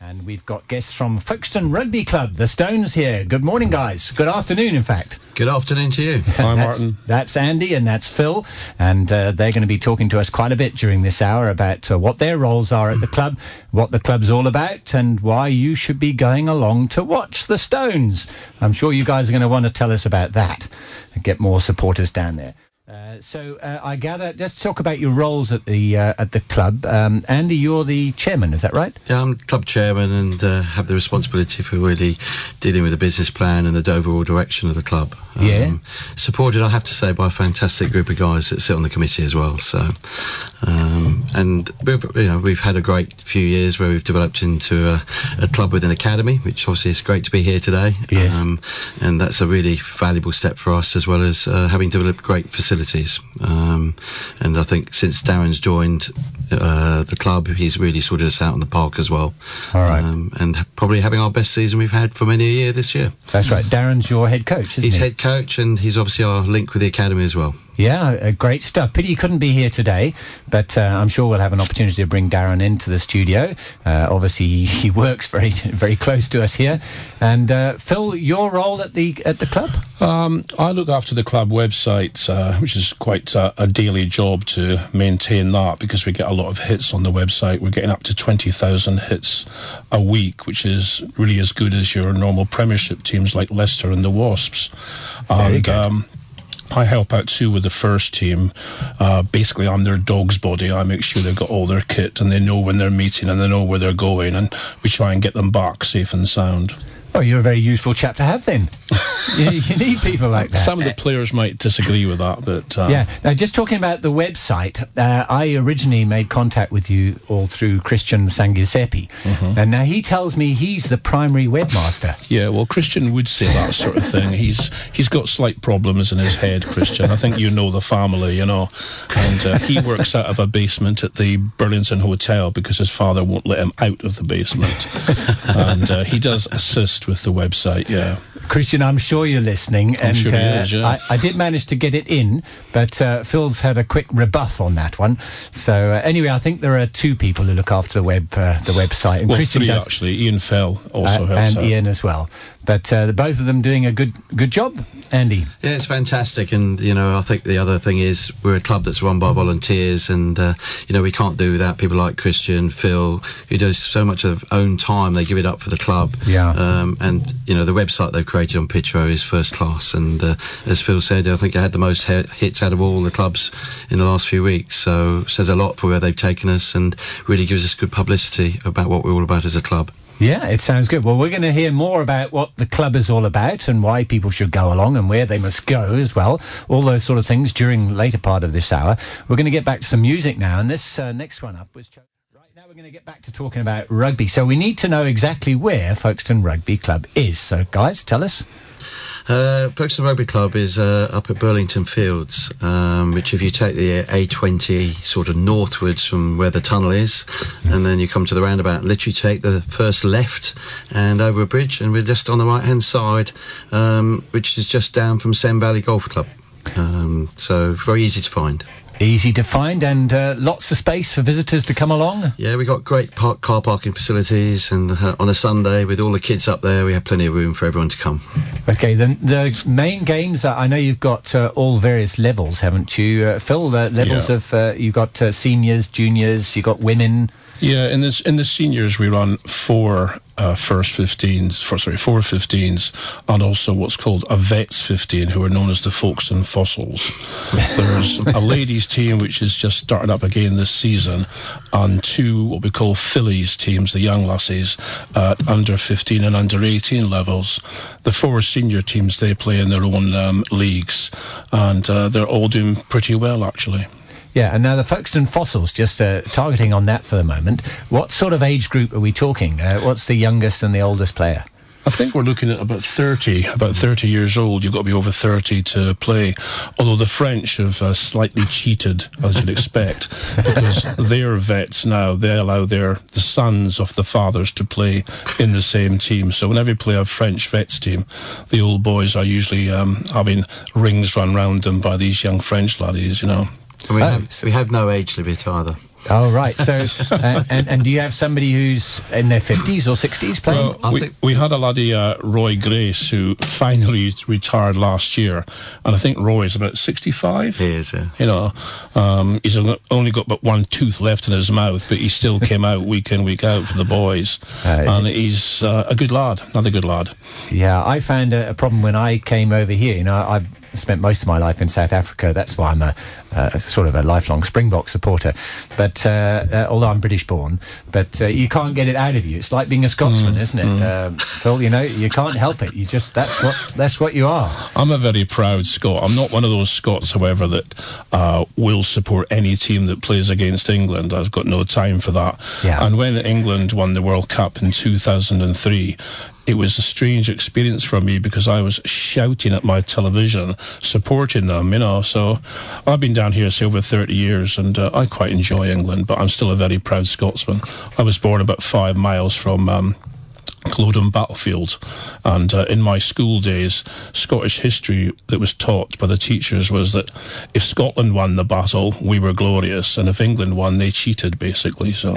And we've got guests from Folkestone Rugby Club, the Stones here. Good morning, guys. Good afternoon, in fact. Good afternoon to you. Hi, Martin. That's Andy and that's Phil. And they're going to be talking to us quite a bit during this hour about what their roles are at the club, what the club's all about, and why you should be going along to watch the Stones. I'm sure you guys are going to want to tell us about that and get more supporters down there. So I gather, let's talk about your roles at the club. Andy, you're the chairman, is that right? Yeah, I'm club chairman and have the responsibility for really dealing with the business plan and the overall direction of the club. Supported, I have to say, by a fantastic group of guys that sit on the committee as well. So, and we've had a great few years where we've developed into a club with an academy, which obviously is great to be here today. Yes. And that's a really valuable step for us, as well as having developed great facilities. And I think since Darren's joined the club, he's really sorted us out in the park as well. All right. And probably having our best season we've had for many a year this year. That's right. Darren's your head coach, isn't he? He's head coach, and he's obviously our link with the academy as well. Yeah, great stuff. Pity he couldn't be here today, but I'm sure we'll have an opportunity to bring Darren into the studio. Obviously, he works very, very close to us here. And Phil, your role at the club? I look after the club website, which is quite a daily job to maintain that, because we get a lot of hits on the website. We're getting up to 20,000 hits a week, which is really as good as your normal Premiership teams like Leicester and the Wasps. Very good. I help out too with the first team. Basically, I'm their dog's body. I make sure they've got all their kit and they know when they're meeting and they know where they're going, and we try and get them back safe and sound. Oh, you're a very useful chap to have then. you need people like that. Some of the players might disagree with that, but... Yeah. Now, just talking about the website, I originally made contact with you all through Christian Sangiuseppe, and now he tells me he's the primary webmaster. Yeah, well, Christian would say that sort of thing. He's got slight problems in his head, Christian. I think you know the family, you know. And he works out of a basement at the Burlington Hotel because his father won't let him out of the basement. And he does assist with the website, yeah. Christian, I'm sure you're listening. I'm sure he is, yeah. I did manage to get it in, but Phil's had a quick rebuff on that one. So anyway, I think there are two people who look after the website. And Well, Christian three, does, actually. Ian Fell also helps and out. Ian as well. But both of them doing a good job, Andy. Yeah, it's fantastic. And, I think the other thing is we're a club that's run by volunteers, and, we can't do without people like Christian, Phil, who does so much of own time. They give it up for the club. Yeah. And, the website they've created on Pitro is first class. And as Phil said, I think it had the most hits out of all the clubs in the last few weeks. So it says a lot for where they've taken us and really gives us good publicity about what we're all about as a club. Yeah, it sounds good. Well, we're going to hear more about what the club is all about and why people should go along and where they must go as well. All those sort of things during the later part of this hour. We're going to get back to some music now, and this next one up was... Right, now we're going to get back to talking about rugby. So we need to know exactly where Folkestone Rugby Club is. So, guys, tell us. Folkestone Rugby Club is up at Burlington Fields, which if you take the A20 sort of northwards from where the tunnel is, and then you come to the roundabout, literally take the first left and over a bridge, and we're just on the right-hand side, which is just down from Sen Valley Golf Club. So very easy to find. Easy to find, and lots of space for visitors to come along. Yeah, we've got great car parking facilities, and on a Sunday with all the kids up there, we have plenty of room for everyone to come. Okay, the main games, I know you've got all various levels, haven't you, Phil? The levels of, you've got seniors, juniors, you've got women. Yeah, in the seniors we run four 15s, and also what's called a Vets 15, who are known as the Folkestone Fossils. There's a ladies team which is just starting up again this season, and two what we call fillies teams, the young lassies, at under 15 and under 18 levels. The four senior teams, they play in their own leagues, and they're all doing pretty well actually. Yeah, and now the Folkestone Fossils, just targeting on that for the moment, what sort of age group are we talking? What's the youngest and the oldest player? I think we're looking at about 30 years old. You've got to be over 30 to play. Although the French have slightly cheated, as you'd expect, because they're vets now. They allow the sons of the fathers to play in the same team. So whenever you play a French vets team, the old boys are usually having rings run round them by these young French laddies, And we have no age limit either. Oh, right. So, and do you have somebody who's in their 50s or 60s playing? Well, we had a laddie, Roy Grace, who finally retired last year, and I think Roy's about 65. He is, yeah. You know, he's only got but one tooth left in his mouth, but he still came out week in, week out for the boys, and he's a good lad, another good lad. Yeah, I found a problem when I came over here. You know, I've spent most of my life in South Africa. That's why I'm a sort of a lifelong Springbok supporter. But although I'm British born, but you can't get it out of you. It's like being a Scotsman, isn't it? Phil, you know, you can't help it. You just that's what you are. I'm a very proud Scot. I'm not one of those Scots, however, that will support any team that plays against England. I've got no time for that. Yeah. And when England won the World Cup in 2003, it was a strange experience for me because I was shouting at my television, supporting them, you know. So I've been down here, say, over 30 years, and I quite enjoy England, but I'm still a very proud Scotsman. I was born about 5 miles from Culloden Battlefield, and in my school days, Scottish history that was taught by the teachers was that if Scotland won the battle, we were glorious, and if England won, they cheated, basically. So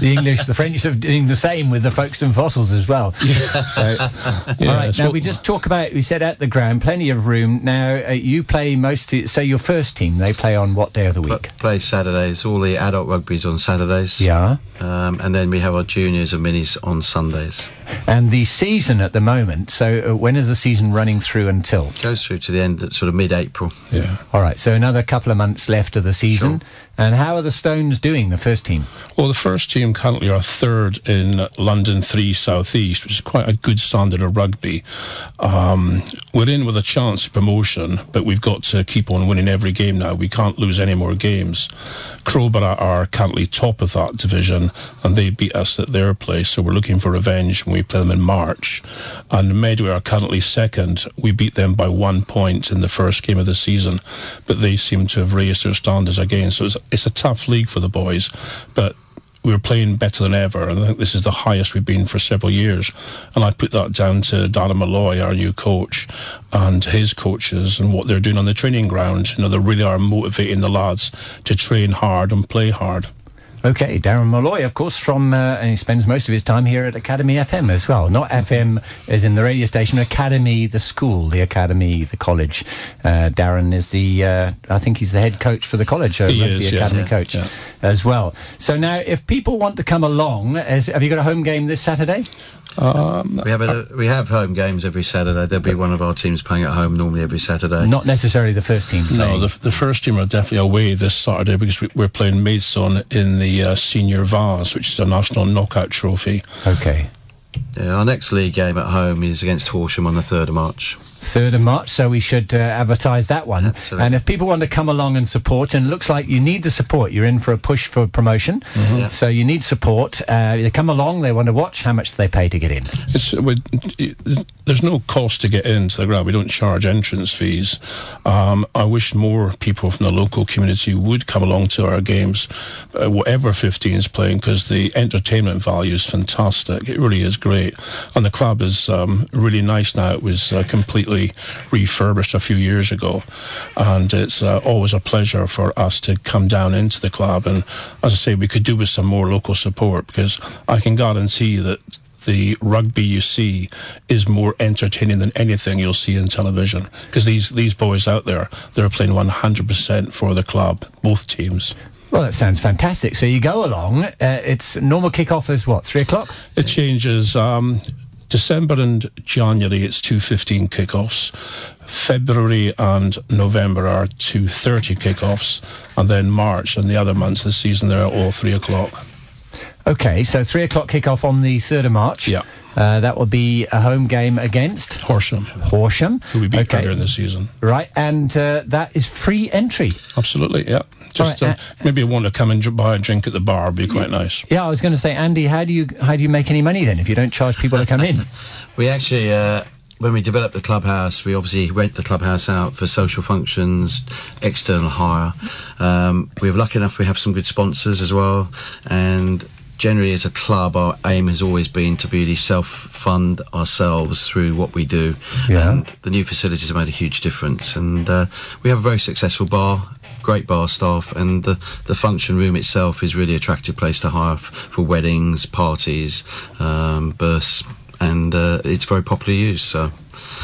the English, the French are doing the same with the Folkestone Fossils as well. Yeah. So, all right, now we just talk about, we said at the ground, plenty of room. Now, you play so your first team, they play on what day of the week? Play Saturdays. All the adult rugby's on Saturdays. Yeah. And then we have our juniors and minis on Sundays. And the season at the moment, so when is the season running through until? It goes through to the end, sort of mid-April. Yeah. All right, so another couple of months left of the season. Sure. And how are the Stones doing, the first team? Well, the first team currently are third in London 3 South East, which is quite a good standard of rugby. We're in with a chance of promotion, but we've got to keep on winning every game now. We can't lose any more games. Crowborough are currently top of that division, and they beat us at their place, so we're looking for revenge when we play them in March. And Medway are currently second. We beat them by 1 point in the first game of the season, but they seem to have raised their standards again, so it's a tough league for the boys, but we're playing better than ever, and I think this is the highest we've been for several years. And I put that down to Darren Malloy, our new coach, and his coaches, and what they're doing on the training ground. You know, they really are motivating the lads to train hard and play hard. Okay, Darren Malloy, of course, from and he spends most of his time here at Academy FM as well. Not FM as in the radio station, Academy, the school, the Academy, the college. Darren is I think he's the head coach for the college, rugby academy coach as well. So now, if people want to come along, have you got a home game this Saturday? We have home games every Saturday. There'll be one of our teams playing at home normally every Saturday. Not necessarily the first team playing. No, the first team are definitely away this Saturday because we're playing Maidstone in the Senior Vase, which is a national knockout trophy. Okay. Yeah, our next league game at home is against Horsham on the 3rd of March. 3rd of March, so we should advertise that one. Absolutely. And if people want to come along and support, and it looks like you need the support, you're in for a push for promotion, so you need support. They come along, they want to watch, how much do they pay to get in? There's no cost to get into the ground. We don't charge entrance fees. I wish more people from the local community would come along to our games, whatever 15 is playing, because the entertainment value is fantastic. It really is great. And the club is really nice now. It was completely refurbished a few years ago, and it's always a pleasure for us to come down into the club. And as I say, we could do with some more local support, because I can guarantee that the rugby you see is more entertaining than anything you'll see in television, because these boys out there, they're playing 100% for the club, both teams. Well, that sounds fantastic. So you go along, it's normal kick-off is what, 3 o'clock? It changes. December and January, it's 2:15 kickoffs. February and November are 2:30 kickoffs. And then March and the other months of the season, they're all 3 o'clock. Okay, so 3 o'clock kick-off on the 3rd of March. Yeah. That will be a home game against? Horsham. Who we beat earlier in the season. Right, and that is free entry? Absolutely, yeah. Just maybe you want to come and buy a drink at the bar, would be quite nice. Yeah, I was going to say, Andy, how do you make any money then if you don't charge people to come in? We actually, when we developed the clubhouse, we obviously rent the clubhouse out for social functions, external hire. We're lucky enough we have some good sponsors as well, and generally as a club our aim has always been to really self-fund ourselves through what we do, and the new facilities have made a huge difference, and we have a very successful bar great bar staff, and the function room itself is really attractive place to hire for weddings, parties, births, and it's very popularly used. So.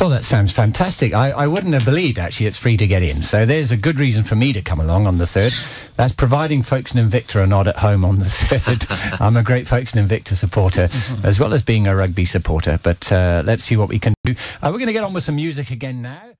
Well, that sounds fantastic. I wouldn't have believed, actually, it's free to get in. So there's a good reason for me to come along on the 3rd. That's providing Folkestone Invicta are not at home on the 3rd. I'm a great Folkestone Invicta supporter, as well as being a rugby supporter. But let's see what we can do. We're going to get on with some music again now.